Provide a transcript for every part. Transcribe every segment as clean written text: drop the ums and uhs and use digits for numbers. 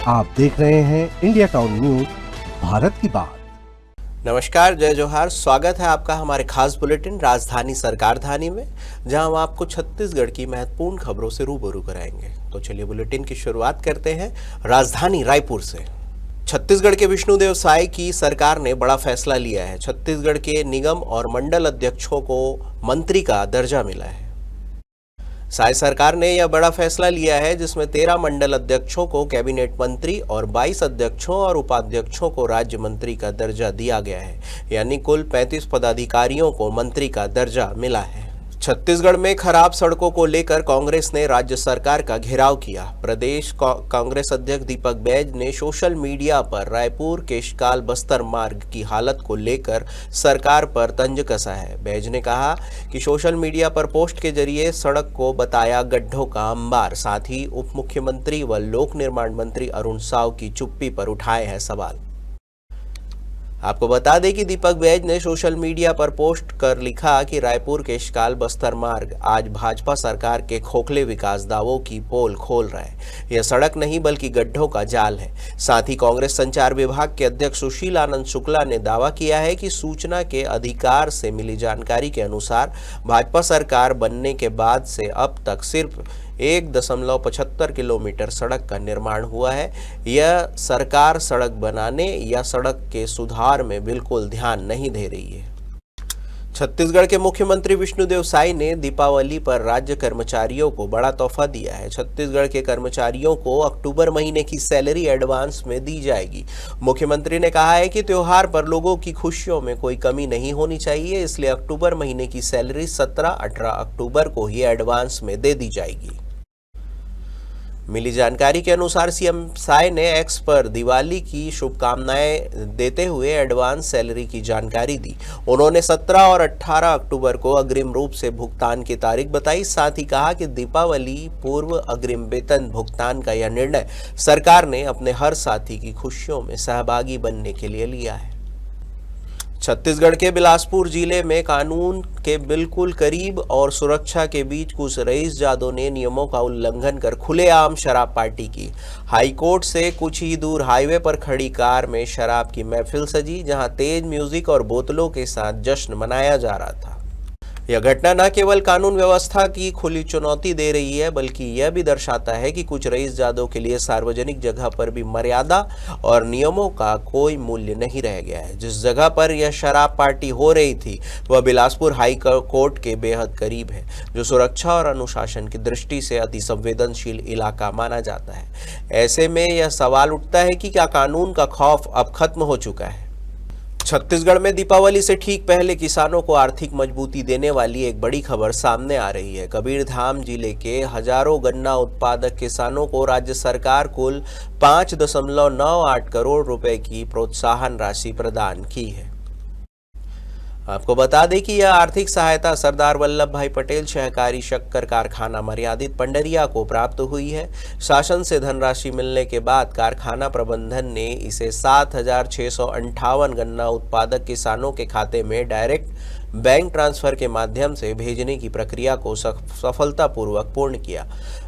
आप देख रहे हैं इंडिया टाउन न्यूज, भारत की बात। नमस्कार, जय जोहार। स्वागत है आपका हमारे खास बुलेटिन राजधानी सरकारधानी में, जहां हम आपको छत्तीसगढ़ की महत्वपूर्ण खबरों से रूबरू कराएंगे। तो चलिए बुलेटिन की शुरुआत करते हैं राजधानी रायपुर से। छत्तीसगढ़ के विष्णुदेव साय की सरकार ने बड़ा फैसला लिया है। छत्तीसगढ़ के निगम और मंडल अध्यक्षों को मंत्री का दर्जा मिला है। साय सरकार ने यह बड़ा फैसला लिया है जिसमें 13 मंडल अध्यक्षों को कैबिनेट मंत्री और 22 अध्यक्षों और उपाध्यक्षों को राज्य मंत्री का दर्जा दिया गया है, यानी कुल 35 पदाधिकारियों को मंत्री का दर्जा मिला है। छत्तीसगढ़ में खराब सड़कों को लेकर कांग्रेस ने राज्य सरकार का घेराव किया। प्रदेश कांग्रेस अध्यक्ष दीपक बैज ने सोशल मीडिया पर रायपुर केशकाल बस्तर मार्ग की हालत को लेकर सरकार पर तंज कसा है। बैज ने कहा कि सोशल मीडिया पर पोस्ट के जरिए सड़क को बताया गड्ढों का अंबार। साथ ही उप मुख्यमंत्री व लोक निर्माण मंत्री अरुण साव की चुप्पी पर उठाए हैं सवाल। आपको बता दें कि दीपक बैज ने सोशल मीडिया पर पोस्ट कर लिखा कि रायपुर केशकाल बस्तर मार्ग आज भाजपा सरकार के खोखले विकास दावों की पोल खोल रहा है। यह सड़क नहीं बल्कि गड्ढों का जाल है। साथ ही कांग्रेस संचार विभाग के अध्यक्ष सुशील आनंद शुक्ला ने दावा किया है कि सूचना के अधिकार से मिली जानकारी के अनुसार भाजपा सरकार बनने के बाद से अब तक सिर्फ 1.75 किलोमीटर सड़क का निर्माण हुआ है। यह सरकार सड़क बनाने या सड़क के सुधार में बिल्कुल ध्यान नहीं दे रही है। छत्तीसगढ़ के मुख्यमंत्री विष्णुदेव साय ने दीपावली पर राज्य कर्मचारियों को बड़ा तोहफा दिया है। छत्तीसगढ़ के कर्मचारियों को अक्टूबर महीने की सैलरी एडवांस में दी जाएगी। मुख्यमंत्री ने कहा है कि त्योहार पर लोगों की खुशियों में कोई कमी नहीं होनी चाहिए, इसलिए अक्टूबर महीने की सैलरी 17-18 अक्टूबर को ही एडवांस में दे दी जाएगी। मिली जानकारी के अनुसार सीएम साय ने एक्स पर दिवाली की शुभकामनाएं देते हुए एडवांस सैलरी की जानकारी दी। उन्होंने 17 और 18 अक्टूबर को अग्रिम रूप से भुगतान की तारीख बताई। साथ ही कहा कि दीपावली पूर्व अग्रिम वेतन भुगतान का यह निर्णय सरकार ने अपने हर साथी की खुशियों में सहभागी बनने के लिए लिया है। छत्तीसगढ़ के बिलासपुर जिले में कानून के बिल्कुल करीब और सुरक्षा के बीच कुछ रईसजादों ने नियमों का उल्लंघन कर खुलेआम शराब पार्टी की। हाईकोर्ट से कुछ ही दूर हाईवे पर खड़ी कार में शराब की महफिल सजी, जहां तेज म्यूजिक और बोतलों के साथ जश्न मनाया जा रहा था। यह घटना न केवल कानून व्यवस्था की खुली चुनौती दे रही है, बल्कि यह भी दर्शाता है कि कुछ रईसजादों के लिए सार्वजनिक जगह पर भी मर्यादा और नियमों का कोई मूल्य नहीं रह गया है। जिस जगह पर यह शराब पार्टी हो रही थी वह बिलासपुर हाई कोर्ट के बेहद करीब है, जो सुरक्षा और अनुशासन की दृष्टि से अति संवेदनशील इलाका माना जाता है। ऐसे में यह सवाल उठता है कि क्या कानून का खौफ अब खत्म हो चुका है। छत्तीसगढ़ में दीपावली से ठीक पहले किसानों को आर्थिक मजबूती देने वाली एक बड़ी खबर सामने आ रही है। कबीरधाम जिले के हजारों गन्ना उत्पादक किसानों को राज्य सरकार कुल 5.98 करोड़ रुपए की प्रोत्साहन राशि प्रदान की है। आपको बता दें कि यह आर्थिक सहायता सरदार वल्लभ भाई पटेल सहकारी शक्कर कारखाना मर्यादित पंडरिया को प्राप्त हुई है। शासन से धनराशि मिलने के बाद कारखाना प्रबंधन ने इसे 7,658 गन्ना उत्पादक किसानों के खाते में डायरेक्ट बैंक ट्रांसफर के माध्यम से भेजने की प्रक्रिया को सफलतापूर्वक पूर्ण किया।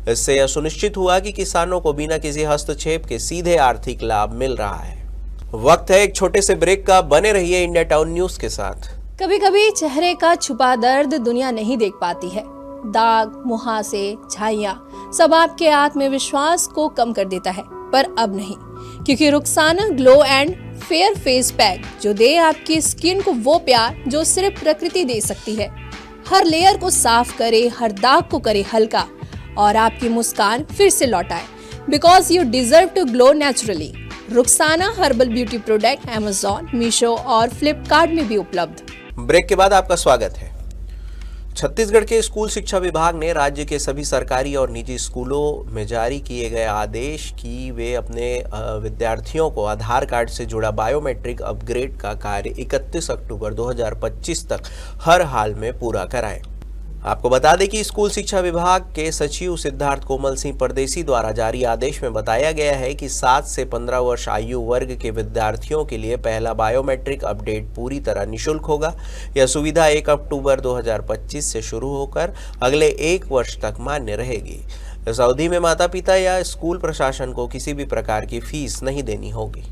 इससे यह सुनिश्चित हुआ कि किसानों को बिना किसी हस्तक्षेप के सीधे आर्थिक लाभ मिल रहा है। वक्त है एक छोटे से ब्रेक का। बने रहिए इंडिया टाउन न्यूज के साथ। कभी कभी चेहरे का छुपा दर्द दुनिया नहीं देख पाती है। दाग, मुहासे, झाइयाँ सब आपके आत्मविश्वास को कम कर देता है, पर अब नहीं, क्योंकि Rukhsana glow and fair face pack जो दे आपकी स्किन को वो प्यार जो सिर्फ प्रकृति दे सकती है। हर लेयर को साफ करे, हर दाग को करे हल्का और आपकी मुस्कान फिर से लौटाए। Because you deserve to glow naturally. Rukhsana herbal beauty product Amazon, Meesho और फ्लिपकार्ट में भी उपलब्ध। ब्रेक के बाद आपका स्वागत है। छत्तीसगढ़ के स्कूल शिक्षा विभाग ने राज्य के सभी सरकारी और निजी स्कूलों में जारी किए गए आदेश कि वे अपने विद्यार्थियों को आधार कार्ड से जुड़ा बायोमेट्रिक अपग्रेड का कार्य 31 अक्टूबर 2025 तक हर हाल में पूरा कराएं। आपको बता दें कि स्कूल शिक्षा विभाग के सचिव सिद्धार्थ कोमल सिंह परदेसी द्वारा जारी आदेश में बताया गया है कि 7 से 15 वर्ष आयु वर्ग के विद्यार्थियों के लिए पहला बायोमेट्रिक अपडेट पूरी तरह निःशुल्क होगा। यह सुविधा 1 अक्टूबर 2025 से शुरू होकर अगले 1 वर्ष तक मान्य रहेगी। इस अवधि में माता पिता या स्कूल प्रशासन को किसी भी प्रकार की फीस नहीं देनी होगी।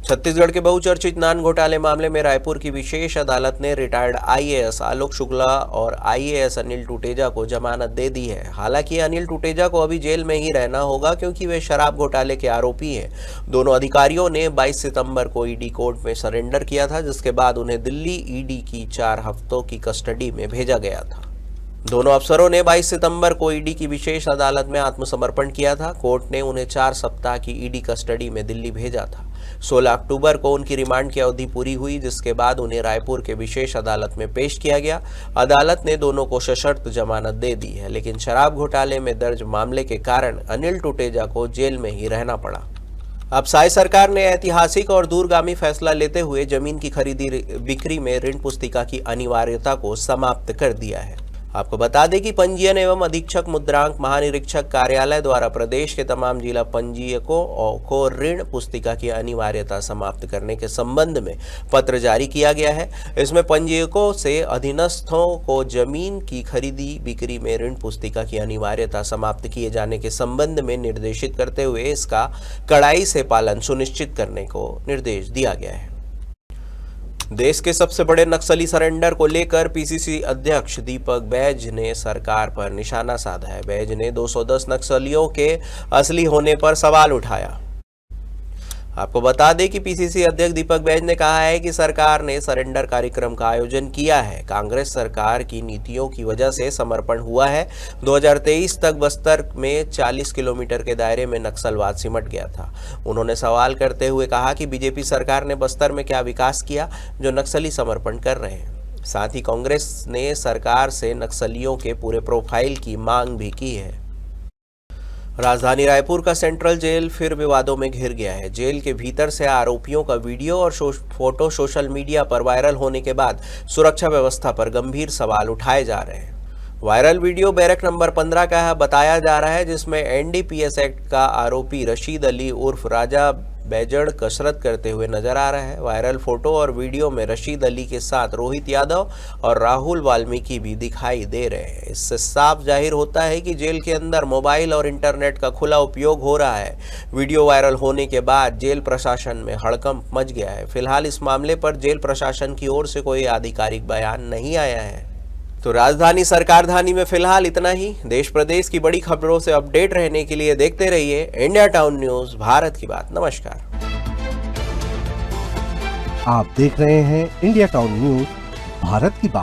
छत्तीसगढ़ के बहुचर्चित नान घोटाले मामले में रायपुर की विशेष अदालत ने रिटायर्ड आईएएस आलोक शुक्ला और आईएएस अनिल टूटेजा को जमानत दे दी है। हालांकि अनिल टूटेजा को अभी जेल में ही रहना होगा क्योंकि वे शराब घोटाले के आरोपी हैं। दोनों अधिकारियों ने 22 सितंबर को ईडी कोर्ट में सरेंडर किया था, जिसके बाद उन्हें दिल्ली ईडी की 4 हफ्तों की कस्टडी में भेजा गया था। दोनों अफसरों ने 22 सितंबर को ईडी की विशेष अदालत में आत्मसमर्पण किया था। कोर्ट ने उन्हें 4 सप्ताह की ईडी कस्टडी में दिल्ली भेजा था। 16 अक्टूबर को उनकी रिमांड की अवधि पूरी हुई, जिसके बाद उन्हें रायपुर के विशेष अदालत में पेश किया गया। अदालत ने दोनों को सशर्त जमानत दे दी है, लेकिन शराब घोटाले में दर्ज मामले के कारण अनिल टूटेजा को जेल में ही रहना पड़ा। अब साय सरकार ने ऐतिहासिक और दूरगामी फैसला लेते हुए जमीन की खरीदी बिक्री में ऋण पुस्तिका की अनिवार्यता को समाप्त कर दिया है। आपको बता दें कि पंजीयन एवं अधीक्षक मुद्रांक महानिरीक्षक कार्यालय द्वारा प्रदेश के तमाम जिला पंजीयकों को ऋण पुस्तिका की अनिवार्यता समाप्त करने के संबंध में पत्र जारी किया गया है। इसमें पंजीयकों से अधीनस्थों को जमीन की खरीदी बिक्री में ऋण पुस्तिका की अनिवार्यता समाप्त किए जाने के संबंध में निर्देशित करते हुए इसका कड़ाई से पालन सुनिश्चित करने को निर्देश दिया गया है। देश के सबसे बड़े नक्सली सरेंडर को लेकर पीसीसी अध्यक्ष दीपक बैज ने सरकार पर निशाना साधा है। बैज ने 210 नक्सलियों के असली होने पर सवाल उठाया। आपको बता दें कि पीसीसी अध्यक्ष दीपक बैज ने कहा है कि सरकार ने सरेंडर कार्यक्रम का आयोजन किया है। कांग्रेस सरकार की नीतियों की वजह से समर्पण हुआ है। 2023 तक बस्तर में 40 किलोमीटर के दायरे में नक्सलवाद सिमट गया था। उन्होंने सवाल करते हुए कहा कि बीजेपी सरकार ने बस्तर में क्या विकास किया जो नक्सली समर्पण कर रहे हैं। साथ ही कांग्रेस ने सरकार से नक्सलियों के पूरे प्रोफाइल की मांग भी की है। राजधानी रायपुर का सेंट्रल जेल फिर विवादों में घिर गया है। जेल के भीतर से आरोपियों का वीडियो और फोटो सोशल मीडिया पर वायरल होने के बाद सुरक्षा व्यवस्था पर गंभीर सवाल उठाए जा रहे हैं। वायरल वीडियो बैरक नंबर 15 का बताया जा रहा है, जिसमें एनडीपीएस एक्ट का आरोपी रशीद अली उर्फ राजा बैजड़ कसरत करते हुए नजर आ रहा है। वायरल फोटो और वीडियो में रशीद अली के साथ रोहित यादव और राहुल वाल्मीकि भी दिखाई दे रहे हैं। इससे साफ जाहिर होता है कि जेल के अंदर मोबाइल और इंटरनेट का खुला उपयोग हो रहा है। वीडियो वायरल होने के बाद जेल प्रशासन में हड़कंप मच गया है। फिलहाल इस मामले पर जेल प्रशासन की ओर से कोई आधिकारिक बयान नहीं आया है। तो राजधानी सरकारधानी में फिलहाल इतना ही। देश प्रदेश की बड़ी खबरों से अपडेट रहने के लिए देखते रहिए इंडिया टाउन न्यूज, भारत की बात। नमस्कार। आप देख रहे हैं इंडिया टाउन न्यूज, भारत की बात।